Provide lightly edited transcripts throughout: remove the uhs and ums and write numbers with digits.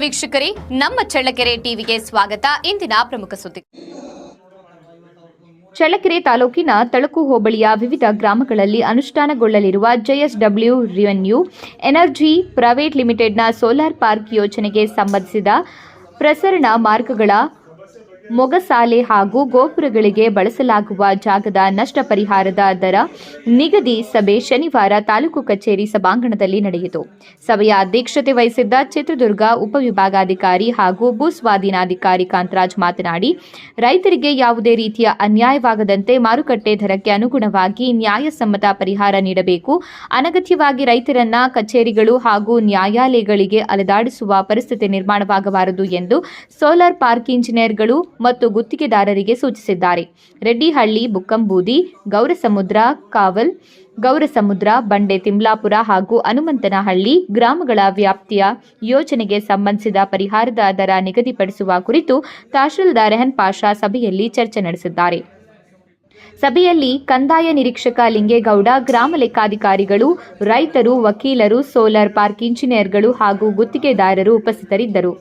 ವೀಕ್ಷಕರೇ, ನಮ್ಮ ಚಳ್ಳಕೆರೆ ಟಿವಿಗೆ ಸ್ವಾಗತ. ಇಂದಿನ ಪ್ರಮುಖ ಸುದ್ದಿ. ಚಳ್ಳಕೆರೆ ತಾಲೂಕಿನ ತಳಕು ಹೋಬಳಿಯ ವಿವಿಧ ಗ್ರಾಮಗಳಲ್ಲಿ ಅನುಷ್ಠಾನಗೊಳ್ಳಲಿರುವ ಜೆಎಸ್ಡಬ್ಲ್ಯೂ ರೆವೆನ್ಯೂ ಎನರ್ಜಿ ಪ್ರೈವೇಟ್ ಲಿಮಿಟೆಡ್ನ ಸೋಲಾರ್ ಪಾರ್ಕ್ ಯೋಜನೆಗೆ ಸಂಬಂಧಿಸಿದ ಪ್ರಸರಣ ಮಾರ್ಗಗಳ ಮೊಗಸಾಲೆ ಹಾಗೂ ಗೋಪುರಗಳಿಗೆ ಬಳಸಲಾಗುವ ಜಾಗದ ನಷ್ಟ ಪರಿಹಾರದ ದರ ನಿಗದಿ ಸಭೆ ಶನಿವಾರ ತಾಲೂಕು ಕಚೇರಿ ಸಭಾಂಗಣದಲ್ಲಿ ನಡೆಯಿತು. ಸಭೆಯ ಅಧ್ಯಕ್ಷತೆ ವಹಿಸಿದ್ದ ಚಿತ್ರದುರ್ಗ ಉಪವಿಭಾಗಾಧಿಕಾರಿ ಹಾಗೂ ಭೂಸ್ವಾಧೀನಾಧಿಕಾರಿ ಕಾಂತರಾಜ್ ಮಾತನಾಡಿ, ರೈತರಿಗೆ ಯಾವುದೇ ರೀತಿಯ ಅನ್ಯಾಯವಾಗದಂತೆ ಮಾರುಕಟ್ಟೆ ದರಕ್ಕೆ ಅನುಗುಣವಾಗಿ ನ್ಯಾಯಸಮ್ಮತ ಪರಿಹಾರ ನೀಡಬೇಕು. ಅನಗತ್ಯವಾಗಿ ರೈತರನ್ನ ಕಚೇರಿಗಳು ಹಾಗೂ ನ್ಯಾಯಾಲಯಗಳಿಗೆ ಅಲೆದಾಡಿಸುವ ಪರಿಸ್ಥಿತಿ ನಿರ್ಮಾಣವಾಗಬಾರದು ಎಂದು ಸೋಲಾರ್ ಪಾರ್ಕ್ ಇಂಜಿನಿಯರ್ಗಳು ಮತ್ತು ಗುತ್ತಿಗೆದಾರರಿಗೆ ಸೂಚಿಸಿದ್ದಾರೆ. ರೆಡ್ಡಿಹಳ್ಳಿ, ಬುಕ್ಕಂಬೂದಿ, ಗೌರಸಮುದ್ರ, ಕಾವಲ್, ಗೌರಸಮುದ್ರ, ಬಂಡೆ ತಿಮ್ಲಾಪುರ ಹಾಗೂ ಹನುಮಂತನಹಳ್ಳಿ ಗ್ರಾಮಗಳ ವ್ಯಾಪ್ತಿಯ ಯೋಜನೆಗೆ ಸಂಬಂಧಿಸಿದ ಪರಿಹಾರದ ದರ ನಿಗದಿಪಡಿಸುವ ಕುರಿತು ತಹಶೀಲ್ದಾರ್ ರೆಹನ್ ಪಾಷಾ ಸಭೆಯಲ್ಲಿ ಚರ್ಚೆ ನಡೆಸಿದ್ದಾರೆ. ಸಭೆಯಲ್ಲಿ ಕಂದಾಯ ನಿರೀಕ್ಷಕ ಲಿಂಗೇಗೌಡ, ಗ್ರಾಮ ಲೆಕ್ಕಾಧಿಕಾರಿಗಳು, ರೈತರು, ವಕೀಲರು, ಸೋಲಾರ್ ಪಾರ್ಕ್ ಇಂಜಿನಿಯರ್ಗಳು ಹಾಗೂ ಗುತ್ತಿಗೆದಾರರು ಉಪಸ್ಥಿತರಿದ್ದರು.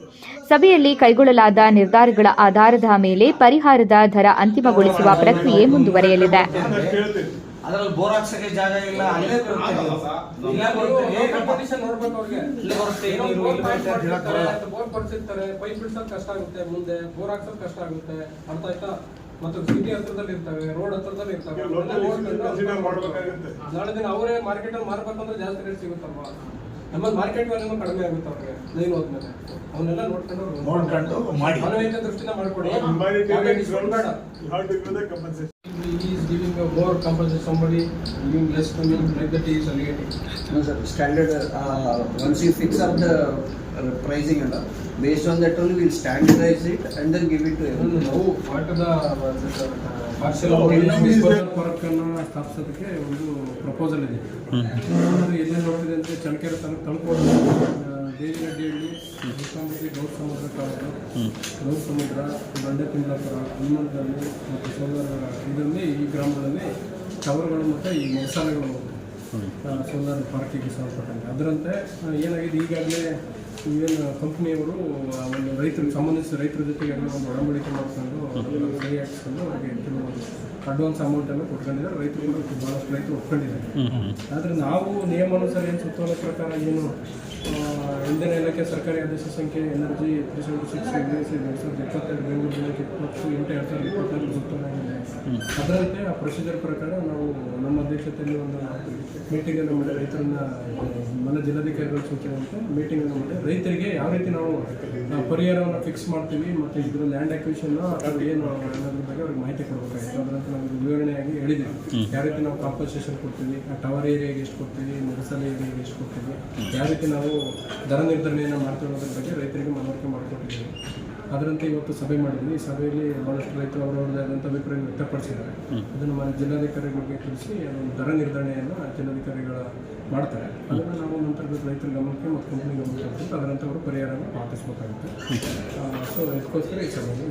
ಸಭೆಯಲ್ಲಿ ಕೈಗೊಳ್ಳಲಾದ ನಿರ್ಧಾರಗಳ ಆಧಾರದ ಮೇಲೆ ಪರಿಹಾರದ ದರ ಅಂತಿಮಗೊಳಿಸುವ ಪ್ರಕ್ರಿಯೆ ಮುಂದುವರೆಯಲಿದೆ. ಮತ್ತು ಸಿಟಿ ಹತ್ರದಲ್ಲಿ ಇರ್ತವೆ, ರೋಡ್ ಹತ್ರದಲ್ಲಿ ಇರ್ತವೆ. ನಾಳೆ ದಿನ ಅವರೇ ಮಾರ್ಕೆಟ್ ಅಲ್ಲಿ ಮಾರ್ಬೇಕಂದ್ರೆ ಜಾಸ್ತಿ ರೇಟ್ ಸಿಗುತ್ತಲ್ವಾ? ನಮ್ಮಲ್ಲಿ ಮಾರ್ಕೆಟ್ ವ್ಯಾಲ್ಯೂ ಕಡಿಮೆ ಆಗುತ್ತೆ ಅವ್ರಿಗೆ ಲೈನ್ ಹೋದ್ಮೇಲೆ. ಅವನ್ನೆಲ್ಲ ನೋಡ್ಕೊಂಡು ಮಾನವೀಯತೆ ದೃಷ್ಟಿನ ಮಾಡ್ಕೊಡಿ. He is giving a more compensation somebody, giving less to me, like that he is alienating. No sir, standard once you fix up the pricing and based on that only we will standardize it and then give it to everyone. No, what the partial park ಅನ್ನು ಸ್ಥಾಪಿಸೋದಕ್ಕೆ ಒಂದು proposal ಇದೆ. ಎಲ್ಲೇ ನೋಡಿದೆ ಅಂದರೆ ಚಳ್ಳಕೆರೆ ತಲುಪೋದು ದೇವಿನಡ್ಡಿಹಳ್ಳಿ, ಬುಕ್ಕಂಬೂದಿ, ಗೌರಸಮುದ್ರ, ಗೌರಸಮುದ್ರ, ಬಂಡೆ ತಿಮ್ಲಾಪುರ, ಹನುಮಂತನಹಳ್ಳಿ ಮತ್ತು solar ಇದರಲ್ಲಿ ಈ ಗ್ರಾಮಗಳಲ್ಲಿ ಟವರ್ಗಳು ಮತ್ತು ಈ ಮೊಗಸಾಲೆಗಳು ಸೋಲಾರ್ ಪಾರ್ಕಿಗೆ ಸಂಬಂಧಪಟ್ಟಂತೆ. ಅದರಂತೆ ಏನಾಗಿದೆ, ಈಗಾಗಲೇ ಏನು ಕಂಪ್ನಿಯವರು ಒಂದು ರೈತರಿಗೆ ಸಂಬಂಧಿಸಿದ ರೈತರ ಜೊತೆಗೆ ಒಂದು ಒಡಂಬಡಿಕೆ ಮಾಡಿಕೊಂಡು ಸಹಿ ಹಾಕಿಸ್ಕೊಂಡು ಅವರಿಗೆ ಅಡ್ವಾನ್ಸ್ ಅಮೌಂಟನ್ನು ಕೊಟ್ಕೊಂಡಿದ್ದಾರೆ. ರೈತರು ಕೂಡ ಭಾಳಷ್ಟು ರೈತರು ಒಪ್ಕೊಂಡಿದ್ದಾರೆ. ಆದರೆ ನಾವು ನಿಯಮಾನುಸಾರ ಏನು ಸುತ್ತೋಲೆ ಪ್ರಕಾರ ಏನು ಇಂಧನ ಇಲಾಖೆ ಸರ್ಕಾರಿ ಆದೇಶ ಸಂಖ್ಯೆ ಎನರ್ಜಿ 376 2022 ಬೆಂಗಳೂರು ಜಿಲ್ಲೆಗೆ 28/2024 ಸುತ್ತೋಲಾಗಿದೆ. ಅದರಂತೆ ಆ ಪ್ರೊಸೀಜರ್ ಪ್ರಕಾರ ನಾವು ನಮ್ಮ ಅಧ್ಯಕ್ಷತೆಯಲ್ಲಿ ಒಂದು ಮೀಟಿಂಗನ್ನು ಮಾಡಿ ರೈತರನ್ನ ಮನೆ ಜಿಲ್ಲಾಧಿಕಾರಿಗಳ ಸೂಚನೆಯಂತೆ ಮೀಟಿಂಗನ್ನು ಮಾಡಿ ರೈತರಿಗೆ ಯಾವ ರೀತಿ ನಾವು ಪರಿಹಾರವನ್ನು ಫಿಕ್ಸ್ ಮಾಡ್ತೀವಿ ಮತ್ತು ಇದರ ಲ್ಯಾಂಡ್ ಅಕ್ವಿಷನ್ ಅದು ಏನು ಅನ್ನೋದ್ರ ಬಗ್ಗೆ ಅವ್ರಿಗೆ ಮಾಹಿತಿ ಕೊಡಬೇಕಾಗಿತ್ತು. ಅದರಂತೆ ನಾವು ವಿವರಣೆಯಾಗಿ ಹೇಳಿದ್ದೀವಿ. ಯಾವ ರೀತಿ ನಾವು ಕಾಂಪನ್ಸೇಷನ್ ಕೊಡ್ತೀವಿ, ಆ ಟವರ್ ಏರಿಯಾಗೆ ಎಷ್ಟು ಕೊಡ್ತೀವಿ, ಮೊಗಸಾಲೆ ಏರಿಯಾಗೆ ಎಷ್ಟು ಕೊಡ್ತೀವಿ, ಯಾವ ರೀತಿ ನಾವು ದರ ನಿರ್ಧರಣೆಯನ್ನು ಮಾಡ್ತಿರೋದ್ರ ಬಗ್ಗೆ ರೈತರಿಗೆ ಮನವರಿಕೆ ಮಾಡಿಕೊಟ್ಟಿದ್ದೀವಿ. ಅದರಂತೆ ಇವತ್ತು ಸಭೆ ಮಾಡಿದ್ವಿ. ಈ ಸಭೆಯಲ್ಲಿ ಭಾಳಷ್ಟು ರೈತರು ಅವರವರದೇ ಆದಂಥ ಅಭಿಪ್ರಾಯ ವ್ಯಕ್ತಪಡಿಸಿದ್ದಾರೆ. ಅದನ್ನು ಜಿಲ್ಲಾಧಿಕಾರಿಗಳಿಗೆ ತಿಳಿಸಿ ಅದೊಂದು ದರ ನಿರ್ಧರಣೆಯನ್ನು ಜಿಲ್ಲಾಧಿಕಾರಿಗಳು ಮಾಡ್ತಾರೆ. ಅದನ್ನು ನಾವು ನಂತರ ರೈತರ ಗಮನಕ್ಕೆ ಮತ್ತು ಕಂಪ್ನಿ ಗಮನಕ್ಕೆ ಅದರಂತೆ ಅವರು ಪರಿಹಾರವನ್ನು ಪಾವತಿಸಬೇಕಾಗುತ್ತೆ. ಸೊ ಇದಕ್ಕೋಸ್ಕರ ಈ ಸಭೆಯಲ್ಲಿ